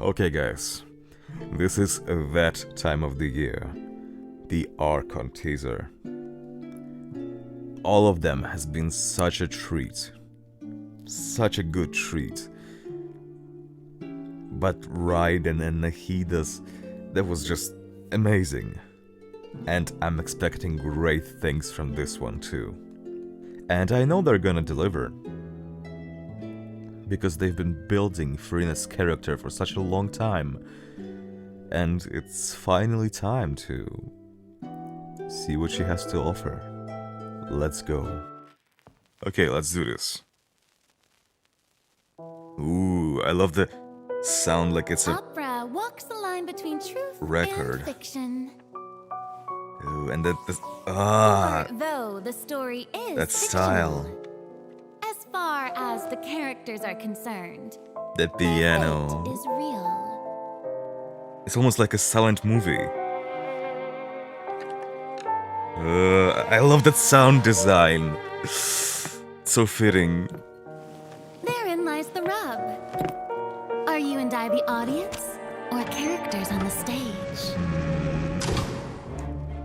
Okay guys, this is that time of the year, the Archon teaser. All of them has been such a treat, such a good treat. But Raiden and Nahida's, that was just amazing. And I'm expecting great things from this one too. And I know they're gonna deliver. Because they've been building Furina's character for such a long time. And it's finally time to see what she has to offer. Let's go. Okay, let's do this. Ooh, I love the sound like it's a Opera walks the line between truth record. and fiction. Ooh, and that Though the story is that fictional, style. as far as the characters are concerned, The piano. fate is real. It's almost like a silent movie. I love that sound design. So fitting. Therein lies the rub. Are you and I the audience, or characters on the stage?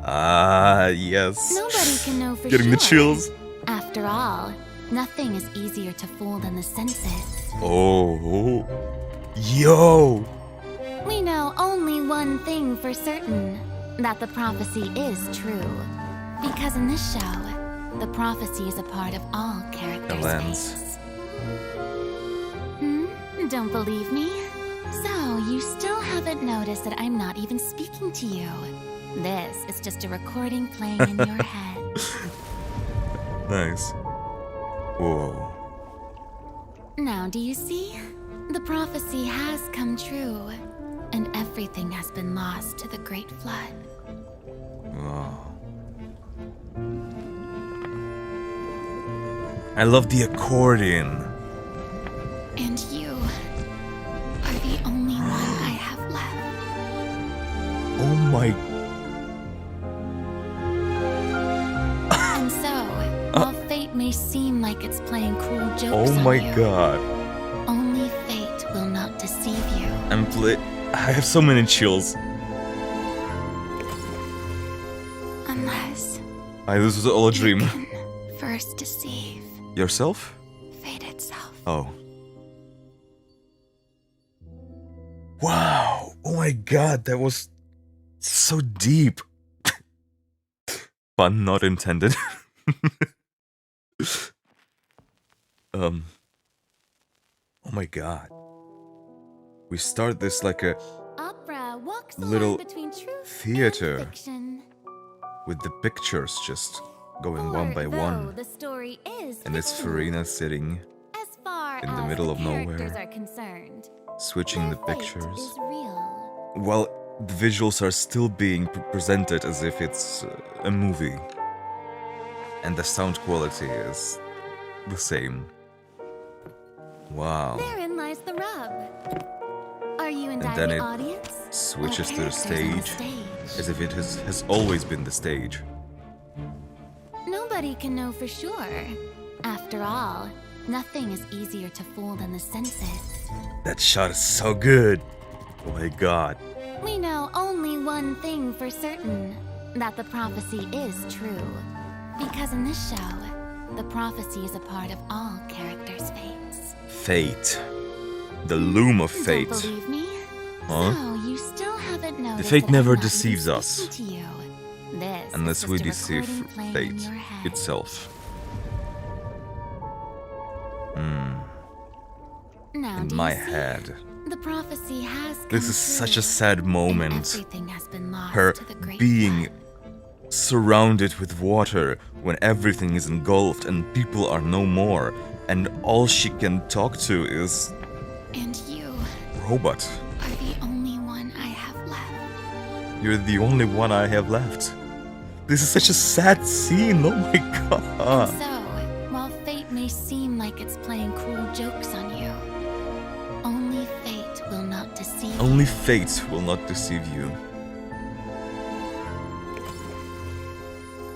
Ah, yes. Nobody can know for Getting sure. the chills. After all, nothing is easier to fool than the senses. Oh. Yo. We know only one thing for certain, that the prophecy is true. Because in this show, the prophecy is a part of all characters' lens. fates. Don't believe me? So, you still haven't noticed that I'm not even speaking to you. This is just a recording playing in your head. Nice. Whoa. Now, do you see? The prophecy has come true, and everything has been lost to the Great Flood. Wow. I love the accordion. And you are the only one I have left. Oh my. And so, while fate may seem like it's playing cruel jokes Oh on my you, god. only fate will not deceive you. I have so many chills. Unless This was all a dream. you can first deceive Yourself? fate itself. Oh. Wow. Oh my god, that was so deep. Pun not intended. Oh my god. We start this like a Opera walks the little line between truth theater. and fiction. with the pictures just going For one by though one. the story is And it's fictional, Furina sitting, as far in the as middle of characters nowhere, are concerned, switching the their fate pictures. is real. While the visuals are still being presented as if it's a movie. And the sound quality is the same. Wow. Therein lies the rub. Are you and I then the it audience? switches or to the characters on stage, as if it has always been the stage. Nobody can know for sure. After all, nothing is easier to fool than the senses. That shot is so good. Oh my god. We know only one thing for certain, that the prophecy is true. Because in this show, the prophecy is a part of all characters' fates. Fate. The loom of fate. Don't believe me? Huh? So, you still haven't noticed fate that never I'm not even deceives us. speaking to you. This Unless is we just a deceive recording playing in fate your head. itself. Now, In do my you see? head. The prophecy has This come is such a true, sad and moment. everything has been lost Her to the great being flood. surrounded with water when everything is engulfed and people are no more. And all she can talk to is And you robot. are the only one I have left. You're the only one I have left. This is such a sad scene. Oh my god. So, while fate may seem like it's playing cruel jokes on you, only fate will not deceive you. Only fate will not deceive you.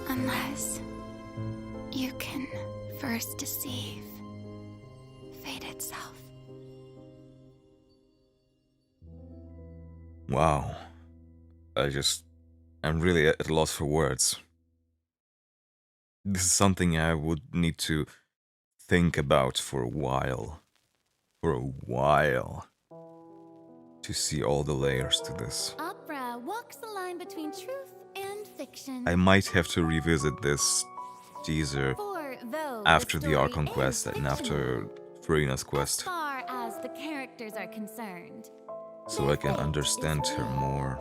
Unless you can first deceive fate itself. Wow. I'm really at a loss for words. This is something I would need to think about for a while. To see all the layers to this. Opera walks the line between truth and fiction. I might have to revisit this teaser For though after the story Archon is quest and after Furina's as quest, far as the characters are concerned, so I can understand her more.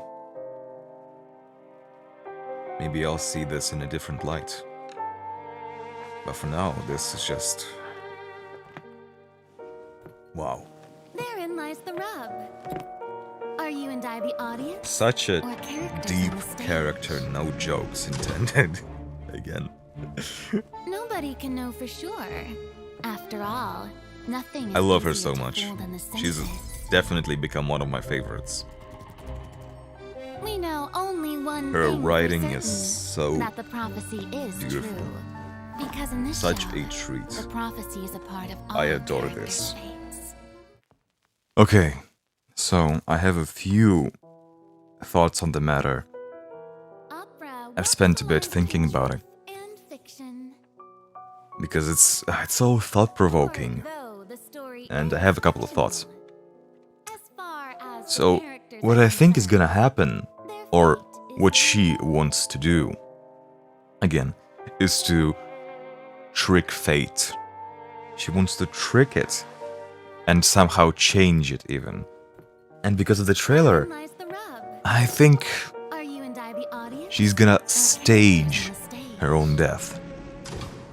Maybe I'll see this in a different light. But for now, this is just... wow. therein lies the rub. Are you and I the audience? Such a Or characters deep on the stage? character, no jokes intended. Again. Nobody can know for sure. After all, nothing is I love her easier so to much. fool than the She's senses. definitely become one of my favorites. We know only one Her thing for writing is certain, so that the prophecy is beautiful. true. Because in this Such show, a treat. the prophecy is a part of all I adore characters' this. fates. Okay, so I have a few thoughts on the matter. Opera I've spent a bit walks the thinking line about it between truth and fiction. because it's so thought-provoking, For though the story and I is have a couple of thoughts. fictional, as far as the So, characters what are I think is concerned, gonna happen, their or fate is what she wants to do, again, is to trick fate. She wants to trick it and somehow change it even. And because of the trailer, therein lies the rub. I think Are you and I the audience? she's gonna Or characters stage on the stage? her own death.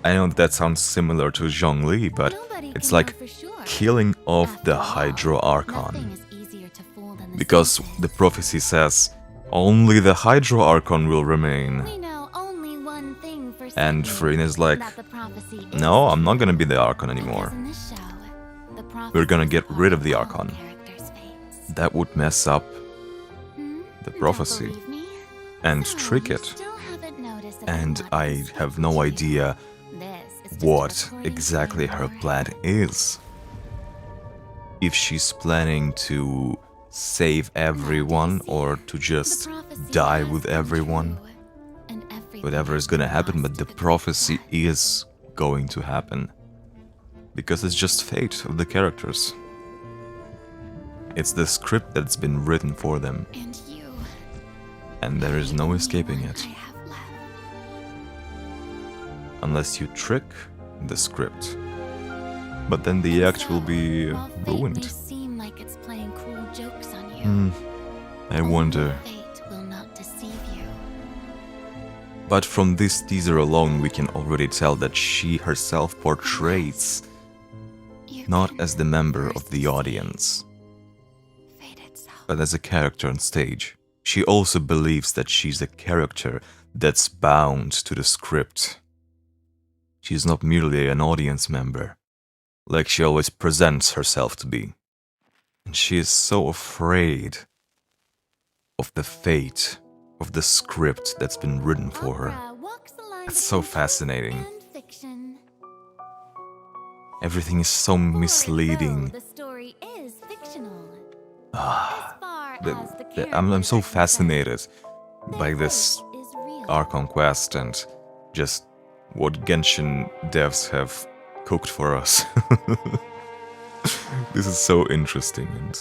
I know that sounds similar to Zhongli, but Nobody it's can like know for sure. killing off After the all, Hydro nothing Archon. is easier to fool than the Because senses. the prophecy says only the Hydro Archon will remain. We know only one thing for And certain, Furina's like, that the prophecy is no, I'm not true. gonna be the Archon Because anymore. in this show, the We're gonna prophecy is get a rid part of the all Archon. characters' fates. That would mess up Hmm? the Don't prophecy believe me? and So, trick you it. still haven't noticed that And I'm not I even have speaking no to you. idea This is just a what recording exactly playing her in your plan head. is. If she's planning to save everyone or to The just prophecy die has with come everyone, true, and everything whatever is has gonna been happen, but lost the to prophecy quicksand. is going to happen. Because it's just fate of the characters. It's the script that's been written for them, And you, and there is the no only escaping one it. I have left. Unless you trick the script. But then the act will be While fate may ruined. seem like it's playing cruel jokes on you, I only wonder. fate will not deceive you. But from this teaser alone, we can already tell that she herself portrays You not can as the member first of the see audience, fate itself. but as a character on stage. She also believes that she's a character that's bound to the script. She's not merely an audience member, like she always presents herself to be. And she is so afraid of the fate of the script that's been written for her. Opera walks the line It's so between truth fascinating. and fiction. Everything is so For misleading. though the story is fictional, Ah, as far the- as the I'm characters so are concerned, fascinated by their this fate is real. Archon quest and just what Genshin devs have cooked for us. This is so interesting and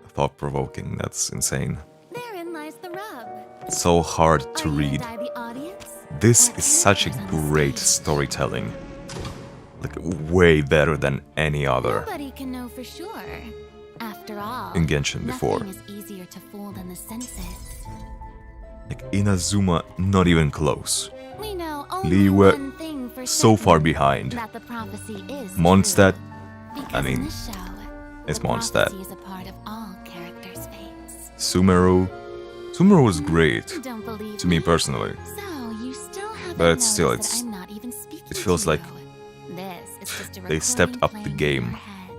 thought-provoking. That's insane. Therein lies the rub. So hard to Are you read. and I the audience? This Or is such a characters on the great stage? storytelling. Like, way better than any other Nobody can know for sure. After all, in Genshin before. nothing is easier to fool than the senses. Like, Inazuma, not even close. We know only Liyue, one thing for so far certain, behind. that the prophecy is Mondstadt, true. Because I mean, in this show, it's the Mondstadt. prophecy is a part of all characters' fates. Sumeru. Sumeru was great, You don't believe to me personally. So you still haven't But still, noticed it's- that I'm not even speaking it feels to like you. This is just a they stepped recording up the playing in game your head.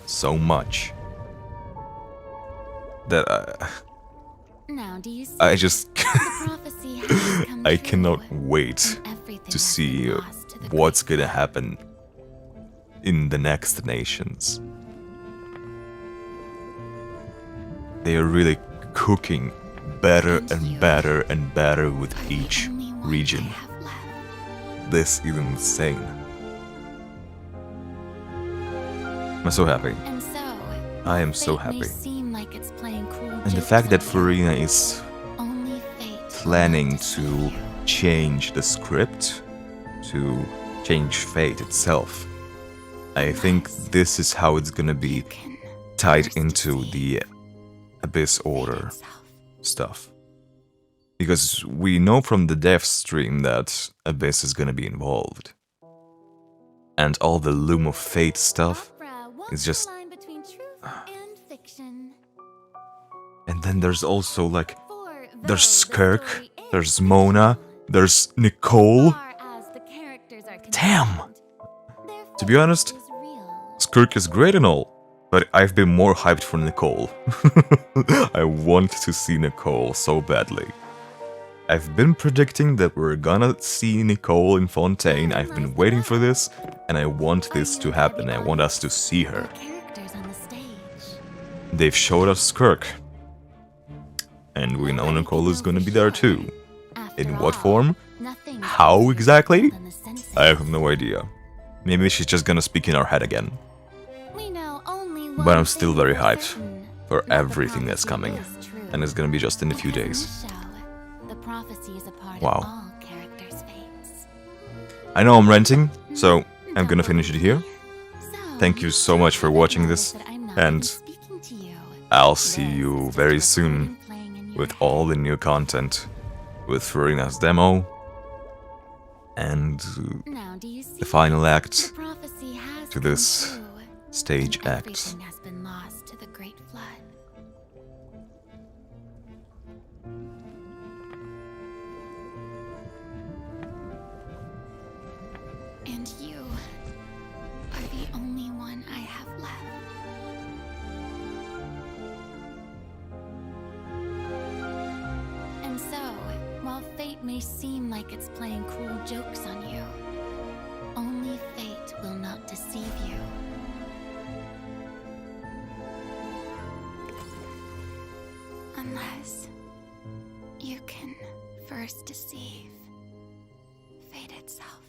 so much that Now, do you see? I just The prophecy has come I true, cannot wait and everything to has see been lost to the what's quicksand. gonna happen in the next nations. They are really cooking better and better and better with each region. This is insane. I'm so happy. I am so happy. And the fact that Furina is planning to change the script, to change fate itself, I think this is how it's gonna be tied into the Abyss Order stuff. Because we know from the dev stream that Abyss is gonna be involved. And all the Loom of Fate stuff is just... And then there's also like... There's Skirk, there's Mona, there's Nicole. Damn! To be honest, Skirk is great and all, but I've been more hyped for Nicole. I want to see Nicole so badly. I've been predicting that we're gonna see Nicole in Fontaine. I've been waiting for this, and I want this to happen. I want us to see her. They've showed us Skirk. And we know Nicole is gonna be there too. In what form? How exactly? I have no idea. Maybe she's just gonna speak in our head again. But I'm still very hyped for everything that's coming. And it's gonna be just in a few days. Wow. I know I'm ranting, so I'm gonna finish it here. Thank you so much for watching this, and I'll see you very soon with all the new content, with Furina's demo, and the final act to this stage act. And you are the only one I have left. And so, while fate may seem like it's playing cruel jokes on you, only fate will not deceive you. Unless you can first deceive fate itself.